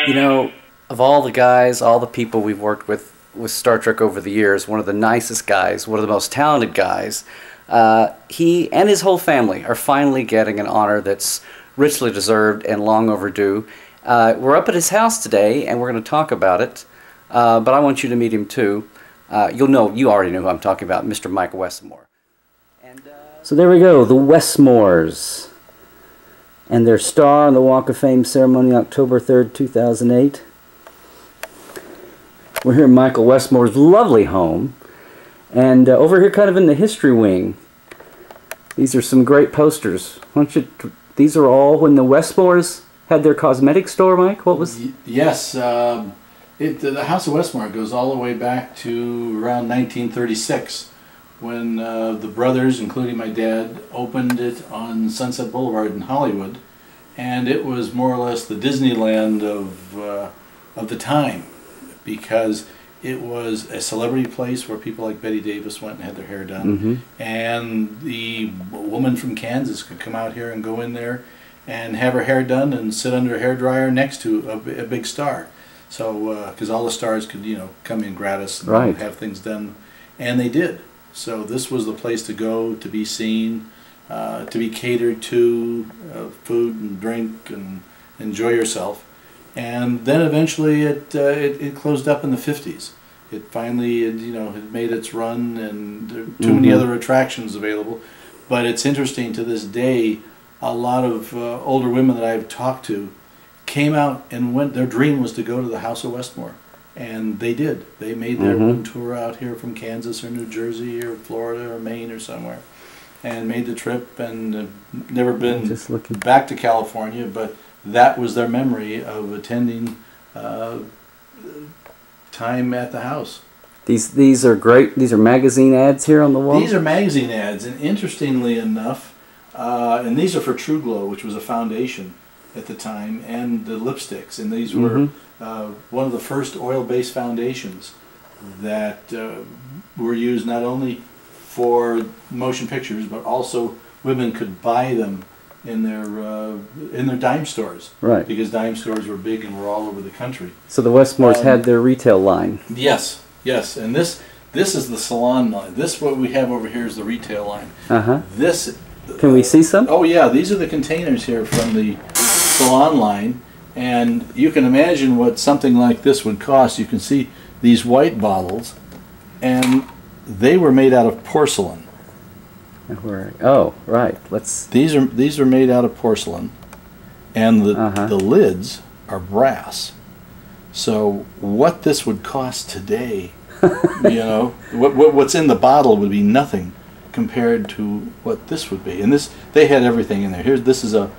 You know, of all the guys, all the people we've worked with Star Trek over the years, one of the nicest guys, one of the most talented guys, he and his whole family are finally getting an honor that's richly deserved and long overdue. We're up at his house today, and we're going to talk about it, but I want you to meet him too. You already know who I'm talking about, Mr. Michael Westmore. So there we go, the Westmores, and their star on the Walk of Fame ceremony, October 3rd, 2008. We're here in Michael Westmore's lovely home, and over here kind of in the history wing, these are some great posters. These are all when the Westmores had their cosmetic store, Mike? What was? Yes, the House of Westmore goes all the way back to around 1936, when the brothers, including my dad, opened it on Sunset Boulevard in Hollywood, and it was more or less the Disneyland of the time, because it was a celebrity place where people like Betty Davis went and had their hair done, and the woman from Kansas could come out here and go in there and have her hair done and sit under a hairdryer next to a big star. So, because all the stars could, come in gratis and have things done, and they did. So this was the place to go, to be seen, to be catered to, food and drink, and enjoy yourself. And then eventually it closed up in the 50s. It finally had made its run, and there were too many other attractions available. But it's interesting, to this day, a lot of older women that I've talked to came out and their dream was to go to the House of Westmore. And they did. They made their own tour out here from Kansas or New Jersey or Florida or Maine or somewhere, and made the trip, and never been back to California, but that was their memory of attending time at the house. These are great. These are magazine ads here on the wall? These are magazine ads, and interestingly enough, and these are for True Glow, which was a foundation at the time, and the lipsticks, and these were one of the first oil-based foundations that were used not only for motion pictures, but also women could buy them in their dime stores, because dime stores were big and were all over the country. So the Westmores had their retail line. Yes, yes, and this is the salon line. What we have over here is the retail line. Can we see some? Oh yeah, these are the containers here from the salon line, and you can imagine what something like this would cost. You can see these white bottles, and they were made out of porcelain. Oh, right. These are made out of porcelain, and the lids are brass. So what this would cost today, what's in the bottle would be nothing compared to what this would be. And they had everything in there. This is a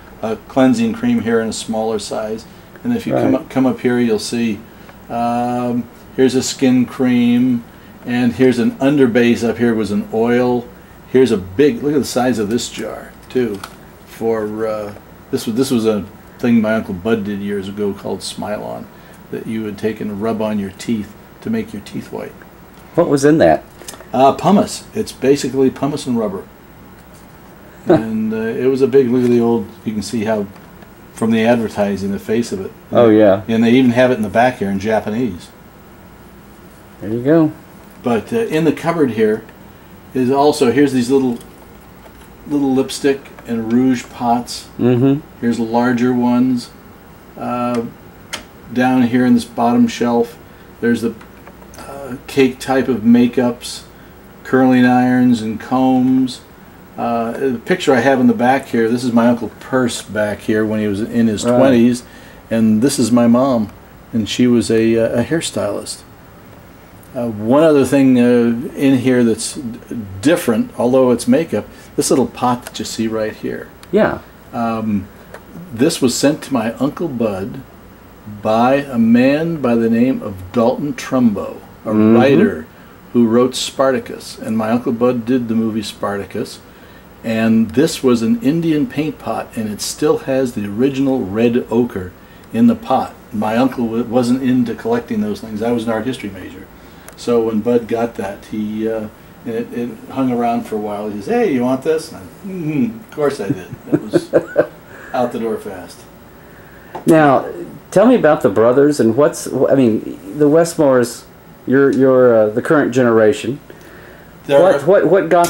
cleansing cream here in a smaller size, and if you come up here, you'll see here's a skin cream, and here's an underbase. Up here was an oil. Here's a big, look at the size of this jar too. For this was a thing my Uncle Bud did years ago called Smile-On, that you would take and rub on your teeth to make your teeth white. What was in that? Pumice. It's basically pumice and rubber. And it was a big, look at the old, you can see how, from the advertising, the face of it. Oh yeah. And they even have it in the back here in Japanese. There you go. But in the cupboard here is also, here's these little lipstick and rouge pots. Here's larger ones. Down here in this bottom shelf, there's the cake type of makeups, curling irons and combs. The picture I have in the back here, this is my Uncle Perce back here when he was in his 20s, and this is my mom, and she was a hairstylist. One other thing in here that's different, although it's makeup, this little pot that you see right here. Yeah. This was sent to my Uncle Bud by a man by the name of Dalton Trumbo, a writer who wrote Spartacus. And my Uncle Bud did the movie Spartacus. And this was an Indian paint pot, and it still has the original red ochre in the pot. My uncle wasn't into collecting those things. I was an art history major. So when Bud got that, it hung around for a while. He says, "Hey, you want this?" And of course I did. It was out the door fast. Now, Tell me about the brothers and I mean, the Westmores. You're the current generation. What got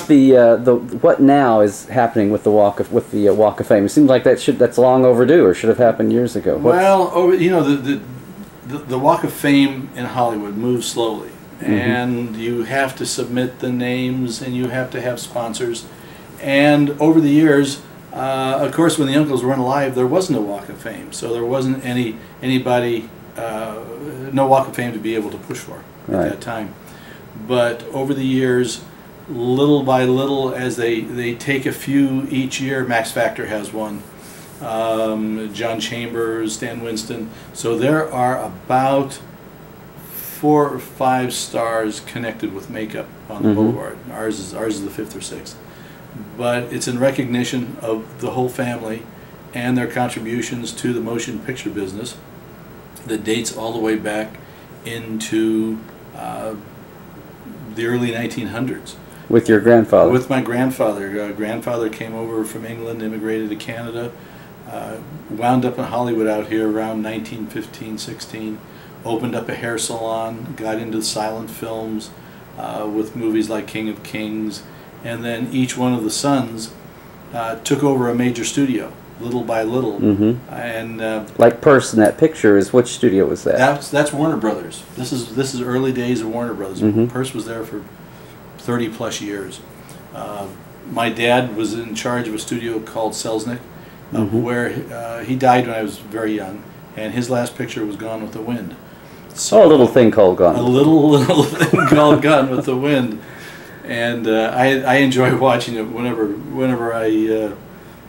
what now is happening with the Walk of Fame? It seems like that's long overdue, or should have happened years ago. Well, you know, the Walk of Fame in Hollywood moves slowly, and you have to submit the names, and you have to have sponsors, and over the years, of course, when the uncles weren't alive, there wasn't a Walk of Fame, so there wasn't anybody, no Walk of Fame to be able to push for at that time. But over the years, little by little, as they take a few each year, Max Factor has one, John Chambers, Stan Winston. So there are about 4 or 5 stars connected with makeup on the boulevard. Ours is the 5th or 6th. But it's in recognition of the whole family and their contributions to the motion picture business that dates all the way back into the early 1900s. With your grandfather? With my grandfather. Grandfather came over from England, immigrated to Canada, wound up in Hollywood out here around 1915, 16, opened up a hair salon, got into silent films with movies like King of Kings, and then each one of the sons took over a major studio, little by little. And like Purse in that picture, which studio was that? That's Warner Brothers. This is early days of Warner Brothers. Purse was there for 30+ years. My dad was in charge of a studio called Selznick, where he died when I was very young, and his last picture was Gone with the Wind. So a little thing called Gone. A little thing called Gone with the Wind. And I enjoy watching it whenever I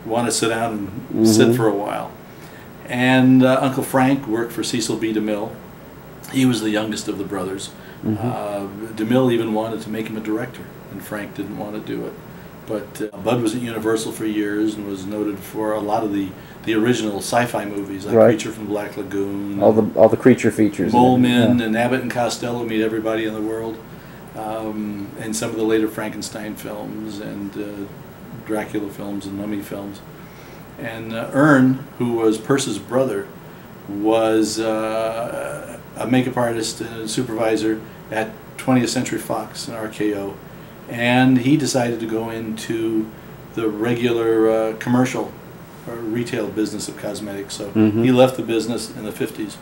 want to sit down and sit for a while. And Uncle Frank worked for Cecil B. DeMille. He was the youngest of the brothers. DeMille even wanted to make him a director, and Frank didn't want to do it. But Bud was at Universal for years and was noted for a lot of the original sci-fi movies, like Creature from Black Lagoon, all the creature features, Mole Men, and Abbott and Costello Meet Everybody in the World, and some of the later Frankenstein films and Dracula films and mummy films. And Ern, who was Purse's brother, was a makeup artist and a supervisor at 20th Century Fox and RKO, and he decided to go into the regular commercial or retail business of cosmetics. So he left the business in the 50s.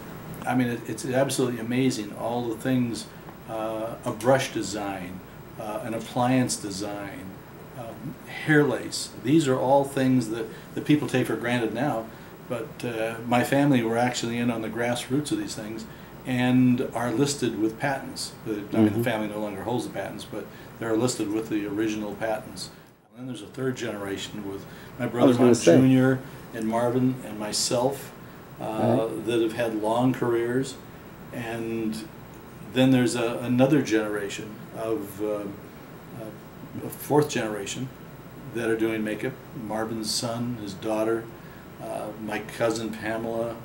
I mean, it's absolutely amazing, all the things, a brush design, an appliance design, hair lace. These are all things that people take for granted now, but my family were actually in on the grassroots of these things and are listed with patents. I mean, the family no longer holds the patents, but they're listed with the original patents. And then there's a 3rd generation with my brother Mike Jr. and Marvin and myself that have had long careers. And then there's another generation of a 4th generation that are doing makeup. Marvin's son, his daughter, my cousin Pamela,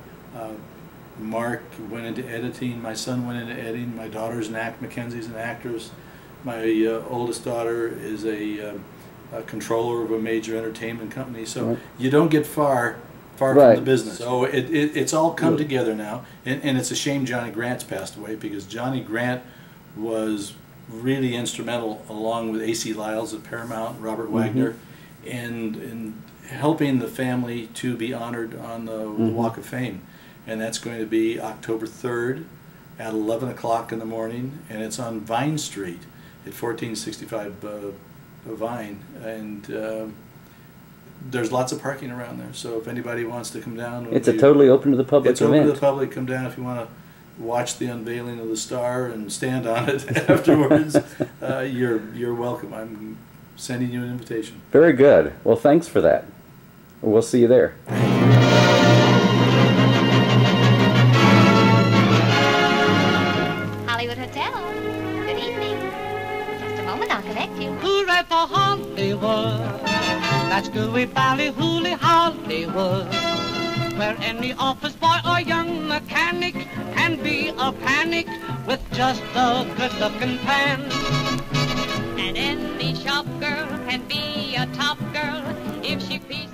Mark went into editing, my son went into editing, my daughter's Mackenzie's an actress, my oldest daughter is a controller of a major entertainment company. So you don't get far from the business. So it's all come together now, and it's a shame Johnny Grant's passed away, because Johnny Grant was really instrumental, along with A.C. Lyles at Paramount, Robert Wagner, in helping the family to be honored on the Walk of Fame. And that's going to be October 3rd at 11 o'clock in the morning, and it's on Vine Street at 1465 Vine. And there's lots of parking around there, so if anybody wants to come down, it's a totally open to the public event. It's open to the public. Come down if you want to watch the unveiling of the star and stand on it afterwards. You're welcome. I'm sending you an invitation. Very good. Well, thanks for that. We'll see you there. Hollywood Hotel. Good evening. Just a moment, I'll connect you. Hooray for Hollywood. That's gooey valley, hooly Hollywood. Where any office boy or young mechanic can be a panic with just a good-looking pan. And any shop girl can be a top girl if she pleases.